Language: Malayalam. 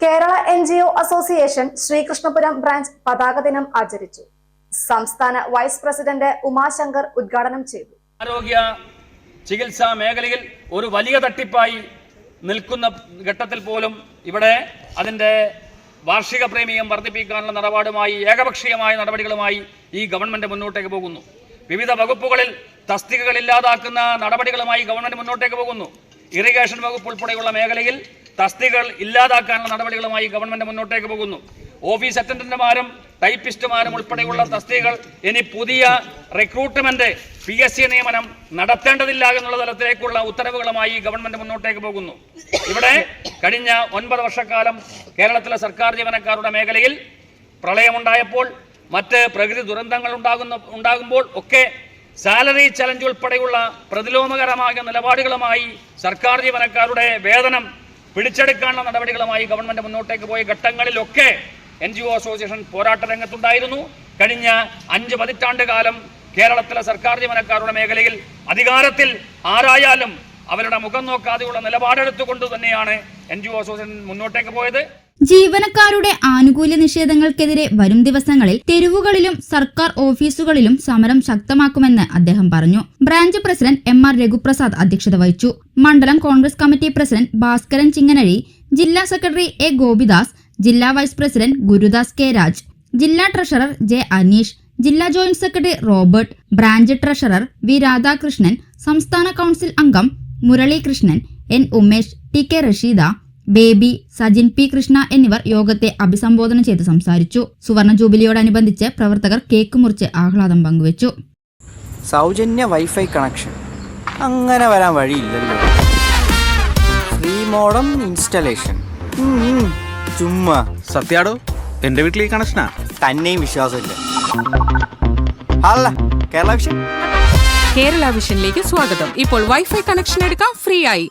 Kerala NGO association Sreekrishnapuram branch പതാക ദിനം ആചരിച്ചു. സംസ്ഥാന വൈസ് പ്രസിഡന്റ് ഉമാശങ്കർ ഉദ്ഘാടനം ചെയ്തു. ആരോഗ്യ ചികിത്സാ മേഖലയിൽ ഒരു വലിയ തട്ടിപ്പായി നിൽക്കുന്ന ഘട്ടത്തിൽ പോലും ഇവിടെ അതിൻ്റെ വാർഷിക പ്രീമിയം വർദ്ധിപ്പിക്കാനുള്ള നിലപാടുമായി ഏകപക്ഷീയമായ നടപടികളുമായി ഈ ഗവൺമെന്റ് മുന്നോട്ടേക്ക് പോകുന്നു. വിവിധ വകുപ്പുകളിൽ തസ്തികകൾ ഇല്ലാതാക്കുന്ന നടപടികളുമായി ഗവൺമെന്റ് മുന്നോട്ടേക്ക് പോകുന്നു. ഇറിഗേഷൻ വകുപ്പ് ഉൾപ്പെടെയുള്ള മേഖലയിൽ തസ്തികകൾ ഇല്ലാതാക്കാനുള്ള നടപടികളുമായി ഗവൺമെന്റ് മുന്നോട്ടേക്ക് പോകുന്നു. ഓഫീസ് അറ്റൻഡന്റുമാരും ടൈപ്പിസ്റ്റുമാരും ഉൾപ്പെടെയുള്ള തസ്തികകൾ ഇനി പുതിയ റിക്രൂട്ട്മെന്റ് PSC നിയമനം നടത്തേണ്ടതില്ല എന്നുള്ള തലത്തിലേക്കുള്ള ഉത്തരവുകളുമായി ഗവൺമെന്റ് മുന്നോട്ടേക്ക് പോകുന്നു. ഇവിടെ കഴിഞ്ഞ 9 വർഷക്കാലം കേരളത്തിലെ സർക്കാർ ജീവനക്കാരുടെ മേഖലയിൽ പ്രളയമുണ്ടായപ്പോൾ മറ്റ് പ്രകൃതി ദുരന്തങ്ങൾ ഉണ്ടാകുമ്പോൾ ഒക്കെ സാലറി ചലഞ്ച് ഉൾപ്പെടെയുള്ള പ്രതിലോമകരമായ നിലപാടുകളുമായി സർക്കാർ ജീവനക്കാരുടെ വേതനം പിടിച്ചെടുക്കാനുള്ള നടപടികളുമായി ഗവൺമെന്റ് മുന്നോട്ടേക്ക് പോയ ഘട്ടങ്ങളിലൊക്കെ NGO അസോസിയേഷൻ പോരാട്ട രംഗത്തുണ്ടായിരുന്നു. കഴിഞ്ഞ 5 പതിറ്റാണ്ട് കാലം കേരളത്തിലെ സർക്കാർ ജീവനക്കാരുടെ മേഖലയിൽ അധികാരത്തിൽ ആരായാലും അവരുടെ മുഖം നോക്കാതെയുള്ള നിലപാടെടുത്തുകൊണ്ട് തന്നെയാണ് NGO അസോസിയേഷൻ മുന്നോട്ടേക്ക് പോയത്. ജീവനക്കാരുടെ ആനുകൂല്യ നിഷേധങ്ങൾക്കെതിരെ വരും ദിവസങ്ങളിൽ തെരുവുകളിലും സർക്കാർ ഓഫീസുകളിലും സമരം ശക്തമാക്കുമെന്ന് അദ്ദേഹം പറഞ്ഞു. ബ്രാഞ്ച് പ്രസിഡന്റ് MR രഘുപ്രസാദ് അധ്യക്ഷത വഹിച്ചു. മണ്ഡലം കോൺഗ്രസ് കമ്മിറ്റി പ്രസിഡന്റ് ഭാസ്കരൻ ചിങ്ങനഴി, ജില്ലാ സെക്രട്ടറി A ഗോപിദാസ്, ജില്ലാ vice president Gurudas K Raj, ജില്ലാ ട്രഷറർ J അനീഷ്, ജില്ലാ joint secretary Robert, branch treasurer V Radhakrishnan, സംസ്ഥാന കൌൺസിൽ അംഗം Muralikrishnan, N Umesh, TK Rasheeda, Baby, Sajin P Krishna എന്നിവർ യോഗത്തെ അഭിസംബോധന ചെയ്ത് സംസാരിച്ചു. സുവർണ ജൂബിലിയോടനുബന്ധിച്ച് പ്രവർത്തകർ കേക്ക് മുറിച്ച് ആഹ്ലാദം പങ്കുവച്ചു. സൗജന്യ വൈഫൈ കണക്ഷൻ അങ്ങനെ വരാൻ വഴിയില്ലല്ലോ. ഫ്രീ മോഡം ഇൻസ്റ്റലേഷൻ ചുമ്മാ. സത്യാടോ, എന്റെ വീട്ടിൽ ഈ കണക്ഷനാ. തന്നെയും വിശ്വാസമില്ല. അല്ല, കേരള വിഷൻ. കേരള വിഷനിലേക്ക് സ്വാഗതം. ഇപ്പോൾ വൈഫൈ കണക്ഷൻ എടുക്കാം ഫ്രീ ആയി.